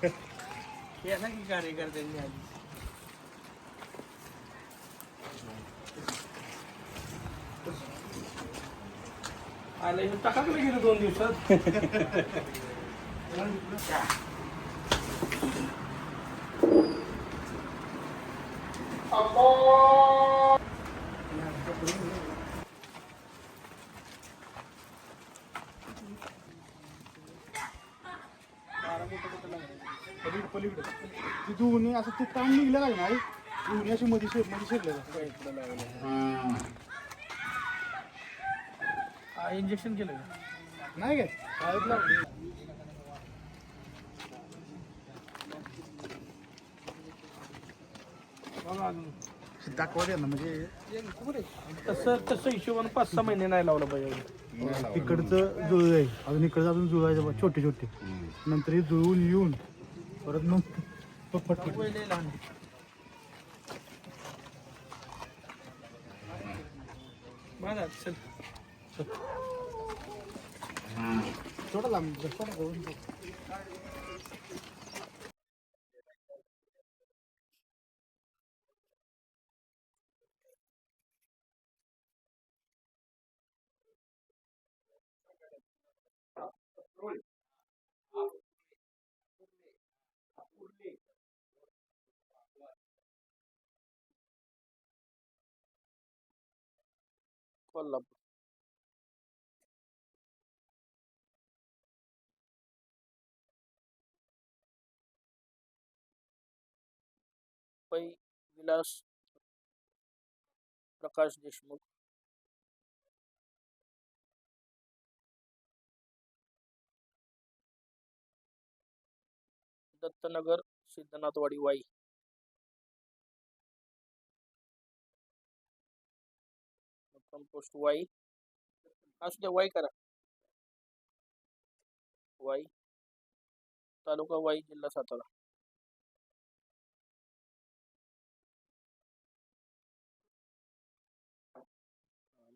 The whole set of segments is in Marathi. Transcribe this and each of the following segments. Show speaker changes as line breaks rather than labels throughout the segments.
केला की कार्यकर्त्यांनी आधी आलं टाकाकडे गेलं 2 दिवसात.
पलीकडे ती दोन्ही असं ते ताण निघलं नाही ना दोन्ही अशी मध्ये शिरले
इंजेक्शन केलं का?
नाही काय शाळेत लावली. दाखवा द्या ना म्हणजे
तसं हिशोबानं 5-6 महिने नाही लावलं पाहिजे.
तिकडचं जुळ आहे अजून इकडचं अजून जुळायचं बा छोटे छोटे नंतर हे जुळून येऊन परत मग फटफट
लहान बघा चल
थोडं लांब थोडं करून
कोल्हापूर पै विलास प्रकाश देशमुख दत्तनगर सिद्धनाथवाडी वाई कंपोस्ट वाई असू द्या वाई करा वाई तालुका वाई जिल्हा सातारा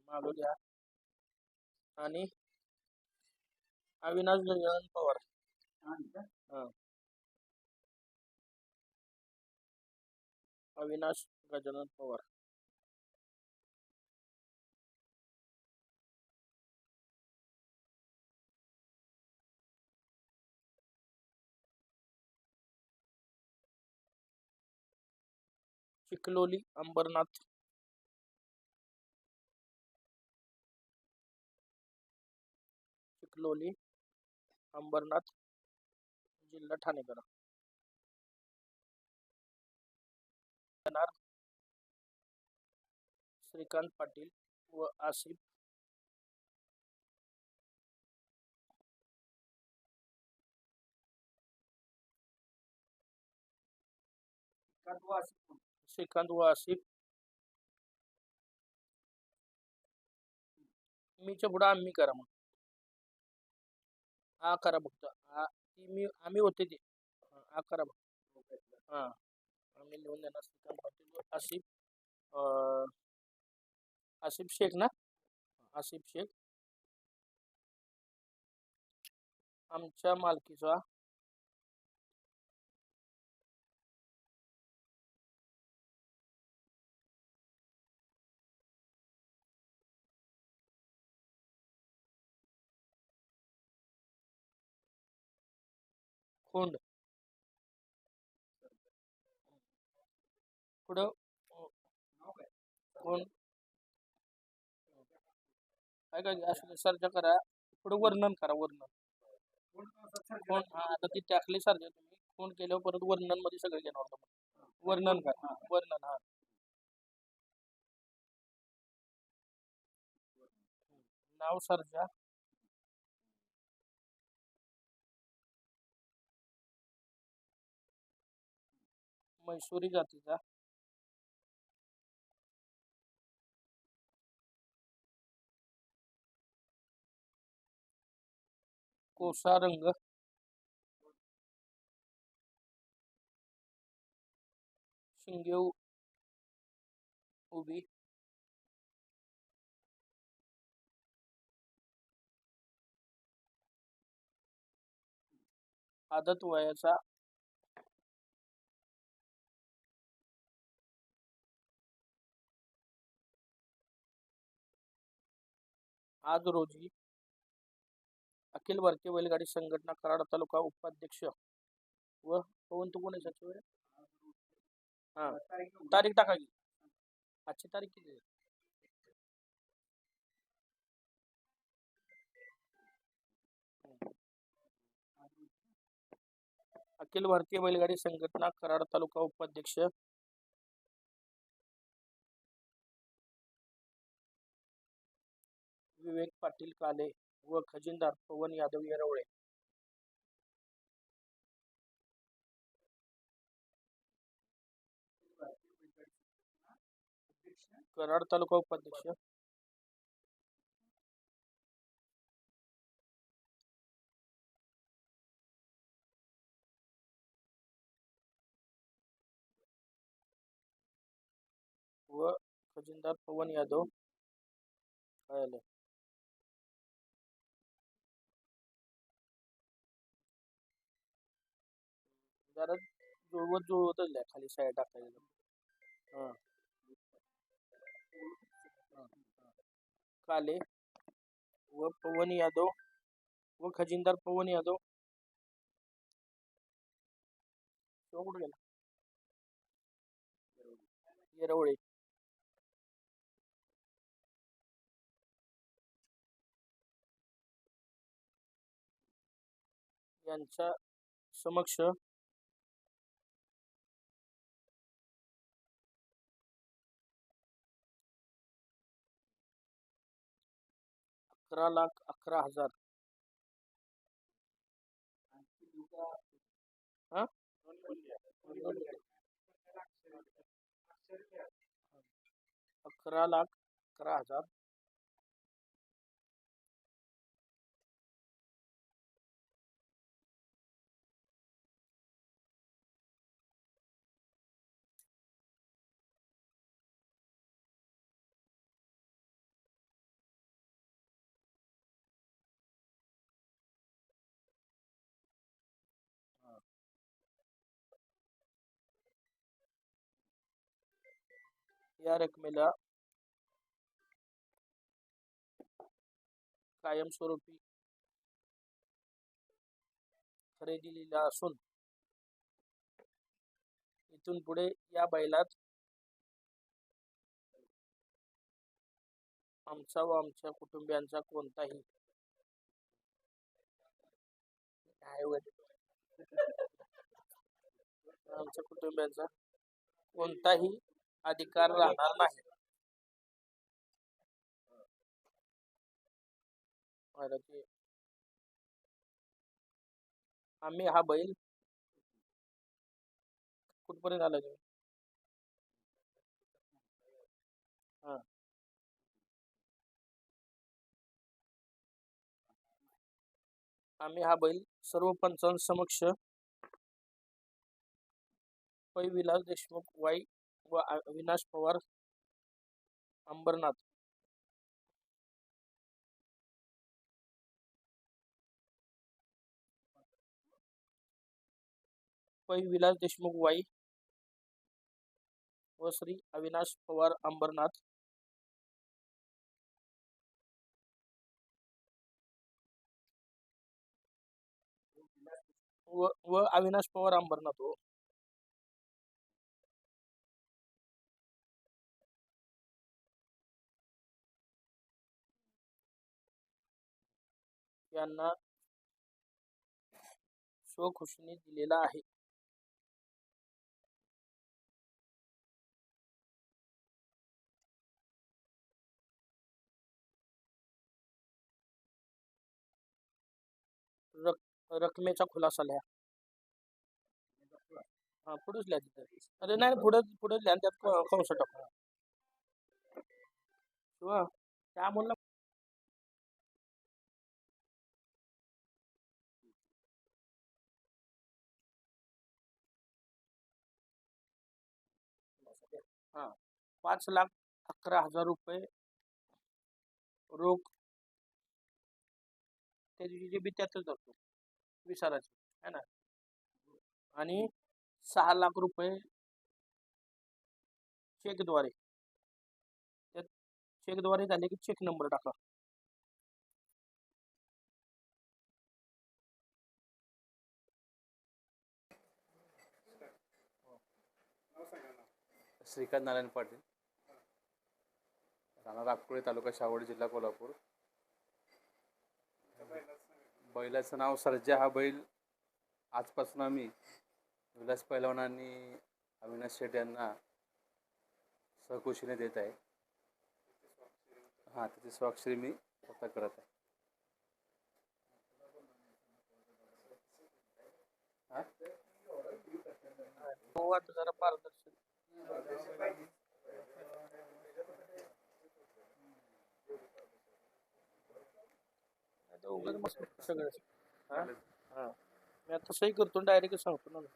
मागं घ्या आणि अविनाश गजानन पवार हा अविनाश गजानन पवार चिखलोली अंबरनाथ चिखलोली अंबरनाथ जिल्हा ठाणे करा श्रीकांत पाटील व आसिफ श्रीकांत व आसिफ मीच्या पुढे आम्ही करा मग हा करा फक्त ती आम्ही होते ते हा करा फक्त हा आम्ही लिहून देणार श्रीकांत पाटील व आसिफ शेख ना आसिफ शेख आमच्या मालकीचा खोंड पुढं खोंड काय काय असं सर्च करा पुढे वर्णन करा वर्णन खोंड हा आता ती टाकली सर्च तुम्ही खोंड केल्यावर परत वर्णन मध्ये सगळे घेणार तुम्हाला वर्णन करा वर्णन हा नाव सर्जा मैसुरी जातीचा कोसा रंग शिंगे उभी आदत वयाचा आज रोजी अखिल भारतीय बैलगाडी संघटना कराड तालुका उपाध्यक्ष व पवन तू कोण आहे सचिव आहे? हा तारीख टाका की आजची तारीख किती आहे? अखिल भारतीय बैलगाडी संघटना कराड तालुका उपाध्यक्ष विवेक पाटील काले व खजिनदार पवन यादव येरवळे कराड तालुका उपाध्यक्ष व खजिनदार पवन यादव काय आलं जरा जुळवतच लिहा खाली साईड टाकायचं. हा हा. काले व पवन यादव व खजिनदार पवन यादव तो कुठे गेला? येरवळे यांच्या समक्ष 11,11,000 हा 11,11,000 या रकमेला कायमस्वरूपी खरेदी लिहिला असून इथून पुढे या बैलात आमचा व आमच्या कुटुंबियांचा कोणताही आमच्या कुटुंबियांचा कोणताही अधिकार राहणार नाही. आम्ही हा बैल कुठपर्यंत आला तुम्ही? हा आम्ही हा बैल सर्व पंचांसमक्ष पै विलास देशमुख वाई व अविनाश पवार अंबरनाथ पै विलास देशमुख वाई व श्री अविनाश पवार अंबरनाथ व अविनाश पवार अंबरनाथ हो यांना स्वखुशीने दिलेला आहे. रकमेचा खुलासा लिहा. हा पुढेच लिहा तिथे. अरे नाही पुढे लिहा त्यात कंस टाका किंवा त्यामुळे 5,11,000 रुपये रोख त्या दिवशी बी त्यातच जातो विचारायचं है ना आणि 6 लाख रुपये चेकद्वारे त्या चेकद्वारे झाले की चेक नंबर टाका
श्रीकांत नारायण पाटील, राहणार अक्कोळे, तालुका शावड, जिल्हा कोल्हापूर. बैलाचं नाव सर्जा. हा बैल आजपासून आम्ही विलास पैलवान आणि अविनाश शेट यांना सहकुशीने देत आहे. हां, त्याची स्वाक्षरी मी स्वतः करत आहे.
हो, आता जरा पारदर्शक. आता उगाच मस्त सगळं. हा? हा. मी आता सही करतो डायरेक्ट सांगतो ना.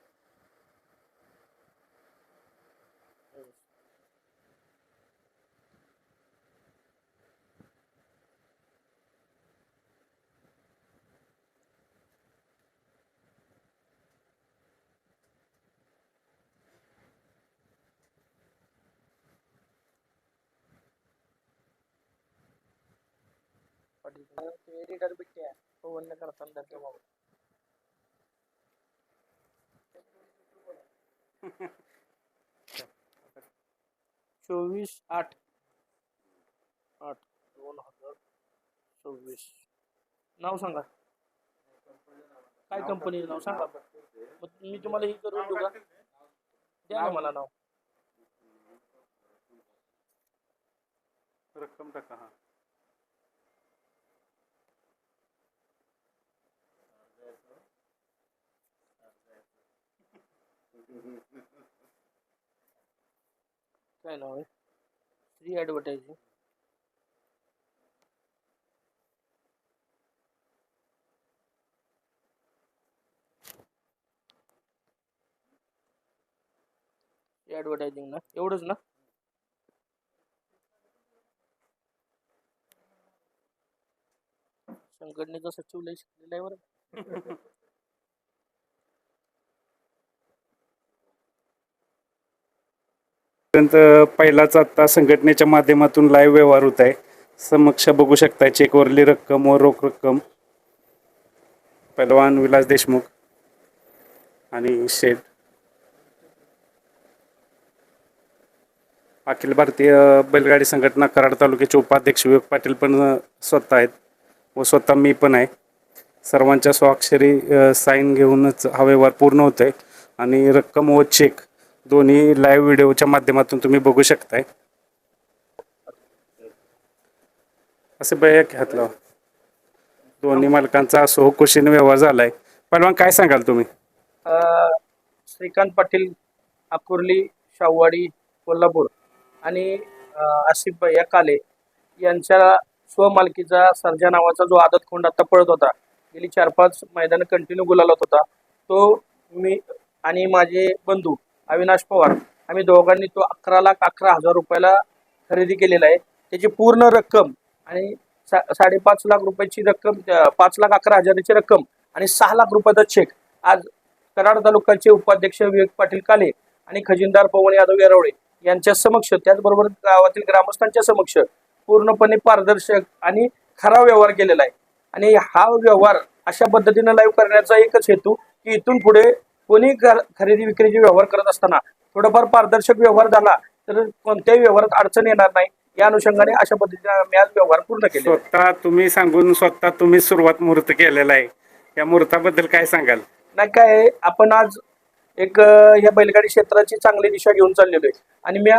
एडिटर बिट्टे पवन करताना ते बाबा 24/8/2026. नाव सांगा. काय कंपनीचं नाव सांगा. मग मी तुम्हाला हे करून देऊ का? द्या ना मला नाव.
रक्कम टाका. हां,
काय नाव आहे? Free advertising. ॲडव्हर्टायझिंग ना, एवढंच ना. संघटनेचा सचिव लय शिकलेला आहे बरं.
पहिलाच आता संघटनेच्या माध्यमातून लाईव्ह व्यवहार होत आहे. समक्ष बघू शकता चेकवरली रक्कम व रोख रक्कम. पैलवान विलास देशमुख आणि शेठ. अखिल भारतीय बैलगाडी संघटना कराड तालुक्याचे उपाध्यक्ष विवेक पाटील पण स्वतः आहेत व स्वतः मी पण आहे. सर्वांच्या स्वाक्षरी साईन घेऊनच हा व्यवहार पूर्ण होत आहे आणि रक्कम व चेक दोन्ही लाईव्ह व्हिडिओच्या माध्यमातून तुम्ही बघू शकताय. असे बया घातलं. दोन्ही मालकांचा सहकुशीने व्यवहार झालाय. पहिलवान काय सांगाल तुम्ही?
श्रीकांत पाटील, आकुर्ली, शाहूवाडी, कोल्हापूर आणि आसिफ भैया काले यांच्या स्वमालकीचा सर्जा नावाचा जो आदत खोंड आता पळत होता, गेली 4-5 मैदान कंटिन्यू गुलालात होता, तो मी आणि माझे बंधू अविनाश पवार आम्ही दोघांनी तो 11,11,000 रुपयाला खरेदी केलेला आहे. त्याची पूर्ण रक्कम आणि 5.5 लाख रुपयाची रक्कम, 5,11,000ची रक्कम आणि 6 लाख रुपयाचा चेक आज कराड तालुक्याचे उपाध्यक्ष विवेक पाटील काले आणि खजिनदार पवन यादव येरवडे यांच्या समक्ष, त्याचबरोबर गावातील ग्रामस्थांच्या समक्ष पूर्णपणे पारदर्शक आणि खरा व्यवहार केलेला आहे. आणि हा व्यवहार अशा पद्धतीनं लाईव्ह करण्याचा एकच हेतू की इथून पुढे कोणी खरेदी विक्रीचे व्यवहार करत असताना थोडाफार पारदर्शक व्यवहार झाला तर कोणत्याही व्यवहारात अडचण येणार नाही. या अनुषंगाने अशा पद्धतीने आम्ही आज व्यवहार पूर्ण केले.
स्वतः तुम्ही सांगून स्वतः तुम्ही सुरुवात मुहूर्त केलेला आहे. या मुहूर्ताबद्दल काय सांगाल?
नाही, काय आपण आज एक या बैलगाडी क्षेत्राची चांगली दिशा घेऊन चाललेलो आहे आणि मी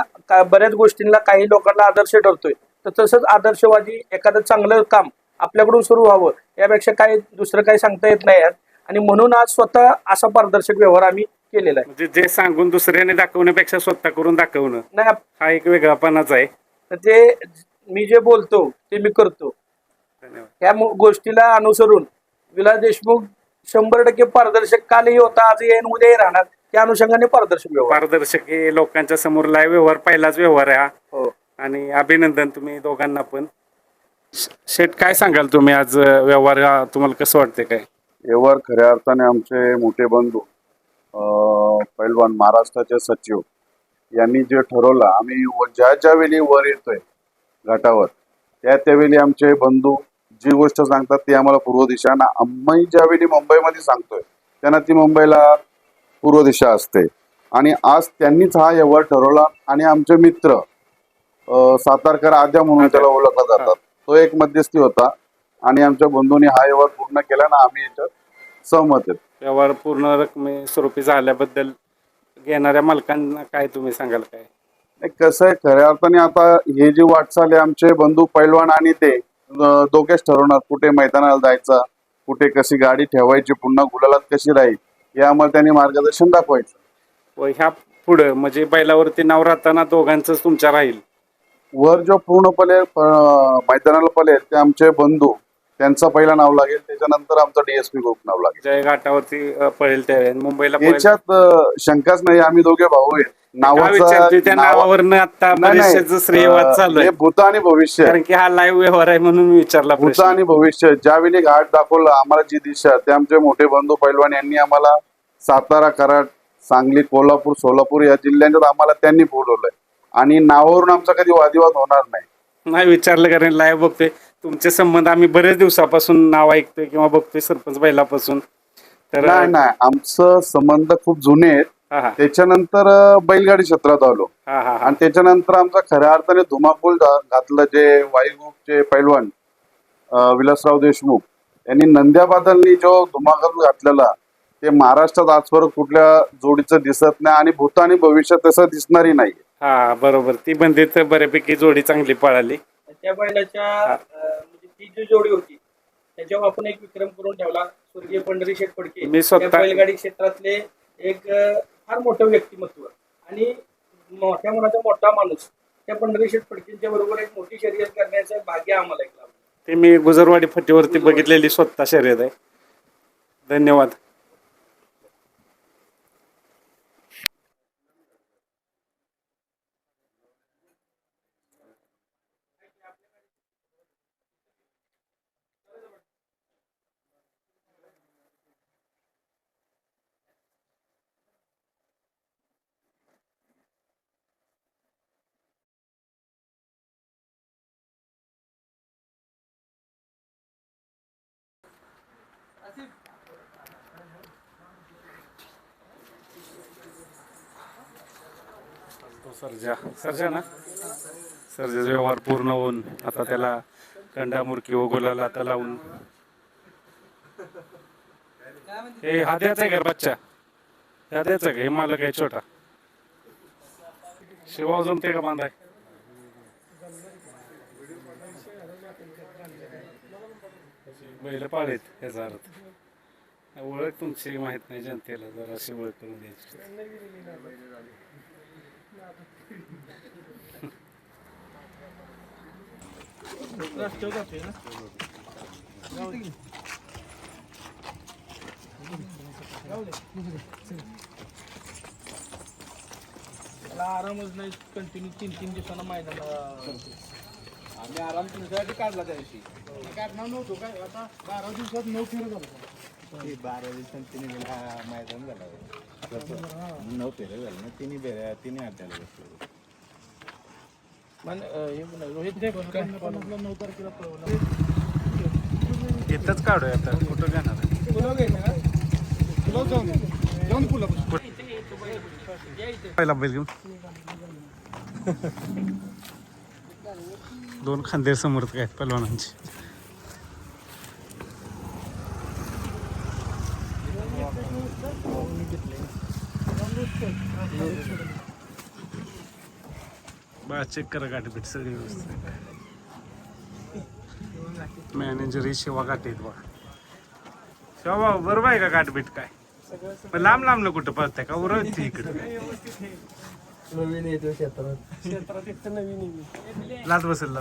बऱ्याच गोष्टींना काही लोकांना आदर्श ठरतोय. तर तसंच आदर्शवादी एखादं चांगलं काम आपल्याकडून सुरू व्हावं यापेक्षा काही दुसरं काही सांगता येत नाही. आणि म्हणून आज स्वतः असा पारदर्शक व्यवहार आम्ही केलेला आहे.
म्हणजे जे सांगून दुसऱ्याने दाखवण्यापेक्षा स्वतः करून दाखवणं
नाही,
हा एक वेगळापणाच आहे.
तर ते मी जे बोलतो ते मी करतो.
धन्यवाद.
ह्या गोष्टीला अनुसरून विलास देशमुख 100% पारदर्शक कालही होता, आज येईन उद्याही राहणार. त्या अनुषंगाने पारदर्शक व्यवहार.
पारदर्शक हे लोकांच्या समोर लाईव्ह व्यवहार पहिलाच व्यवहार आहे हा.
हो.
आणि अभिनंदन तुम्ही दोघांना पण. शेठ काय सांगाल तुम्ही आज व्यवहार हा तुम्हाला कसं वाटते? काय
व्यवहार खऱ्या अर्थाने आमचे मोठे बंधू पैलवान महाराष्ट्राचे सचिव यांनी जे ठरवलं, आम्ही ज्या वेळी वर येतोय घाटावर त्यावेळी आमचे बंधू जी गोष्ट सांगतात ती आम्हाला पूर्व दिशा, आम्ही ज्यावेळी मुंबईमध्ये सांगतोय त्यांना ती मुंबईला पूर्व दिशा असते. आणि आज त्यांनीच हा व्यवहार ठरवला आणि आमचे मित्र सातारकर आद्या म्हणून त्याला ओळखला जातात, तो एक मध्यस्थी होता आणि आमच्या बंधूंनी हा व्यवहार पूर्ण केला ना आम्ही याच्यात सहमत आहेत.
व्यवहार पूर्ण रकमे स्वरूपी झाल्याबद्दल घेणाऱ्या मालकांना काय तुम्ही सांगाल काय?
नाही, कसं आहे खऱ्या अर्थाने आता हे जी वाटचाल आहे आमचे बंधू पैलवान आणि ते दोघेच ठरवणार कुठे मैदानाला जायचा, कुठे कशी गाडी ठेवायची, पुन्हा गुलालात कशी राहील हे आम्हाला त्यांनी मार्गदर्शन दाखवायचं.
व ह्या पुढं म्हणजे बैलावरती नाव राहताना दोघांचंच तुमच्या राहील?
वर जो पूर्णपणे मैदानाला पळेल ते आमचे बंधू, त्यांचं पहिला नाव लागेल, त्याच्यानंतर आमचं DSP ग्रुप नाव लागेल.
जय घाटावरती पळेल त्यावेळेस मुंबईला पळेल.
याच्यात शंकाच नाही, आम्ही दोघे भाऊ आहेत.
काय विचारते त्या नावावरनं आता बरेचसे श्रेयवाद चालू आहे,
भूत आणि भविष्य,
कारण की हा लाईव्ह व्यवहार आहे म्हणून मी विचारला
भूत
प्रश्न.
आणि भविष्य. ज्यावेळी घाट दाखवला आम्हाला जी दिशा, ते आमचे मोठे बंधू पैलवान यांनी आम्हाला सातारा, कराड, सांगली, कोल्हापूर, सोलापूर या जिल्ह्यांच्यात आम्हाला त्यांनी बोलवलंय आणि नावावरून आमचा कधी वादिवाद होणार नाही.
नाही विचारलं, कारण लाईव्ह बघतोय तुमचे संबंध आम्ही बरेच दिवसापासून नाव ऐकतोय किंवा बघतोय सरपंच बैलापासून. तर
नाही, आमचं संबंध खूप जुने आहेत.
हा हा
त्याच्यानंतर बैलगाडी क्षेत्रात आलो
हा हा
आणि त्याच्यानंतर आमचा खऱ्या अर्थाने धुमाकूळ घातलं जे वाई ग्रुपचे पैलवान विलासराव देशमुख यांनी नंद्याबादलनी जो धुमाकूळ घातलेला, ते महाराष्ट्रात आजपर्यंत कुठल्या जोडीचं दिसत नाही आणि भूत आणि भविष्य तसं दिसणारही नाही.
हा बरोबर, ती बंदीत बऱ्यापैकी जोडी चांगली पळाली.
त्या बैलाच्या म्हणजे ती जी जोडी होती त्याच्यावर आपण एक विक्रम करून ठेवला. स्वर्गीय पंढरी शेठ फडके
मी स्वतः-
त्या बैलगाडी क्षेत्रातले एक फार मोठं व्यक्तिमत्व आणि मोठ्या मनाचा मोठा माणूस. त्या पंढरी शेठ फडकेंच्या बरोबर एक मोठी शर्यत करण्याचं भाग्य आम्हाला एक लाभलं.
ते मी गुजरवाडी फटीवरती बघितलेली स्वतः शर्यत आहे. धन्यवाद. सर्जा ना, सर्जाचा व्यवहार पूर्ण होऊन आता त्याला कंडामुरकी व गुलाला आता लावून. हे हा द्यायचा आहे का बच्चा? हा द्यायचा का? हे मालक आहे छोटा. शिवाव जमते का बांधाय? बैल पाळीत याचा अर्थ. ओळख तुमची माहित नाही जनतेला, जराशी ओळख करून द्यायची.
त्याला आरामच नाही, कंटिन्यू 3-3 दिवसांना मैदानाला
आम्ही आराम तुमच्यासाठी काढला त्या दिवशी.
काढणार नव्हतो काय, आता 12 दिवसात 9 फेरे झालं.
12 दिवसांनी तिने मैदान झालं 9 फेरे झाले ना, तिन्ही अड्ड्याला बसलो.
रोहित
9 तारखेला पळवला.
इथंच काढूया आता, कुठं घेणार?
जाऊन पुला
पहिला बैल घेऊन दोन खांदे समर्थ आहेत पलवानांची. बा चेक करा गाठी भेट सगळी व्यवस्थित. मॅनेजर ही शिवा गाठी आहेत बा. शिवा भाऊ बरोबर आहे का गाठभीट? काय पण लांब लांब न कुठं पळताय का? उरत इकडे
नवीन येतो क्षेत्रात.
लाच बसेल.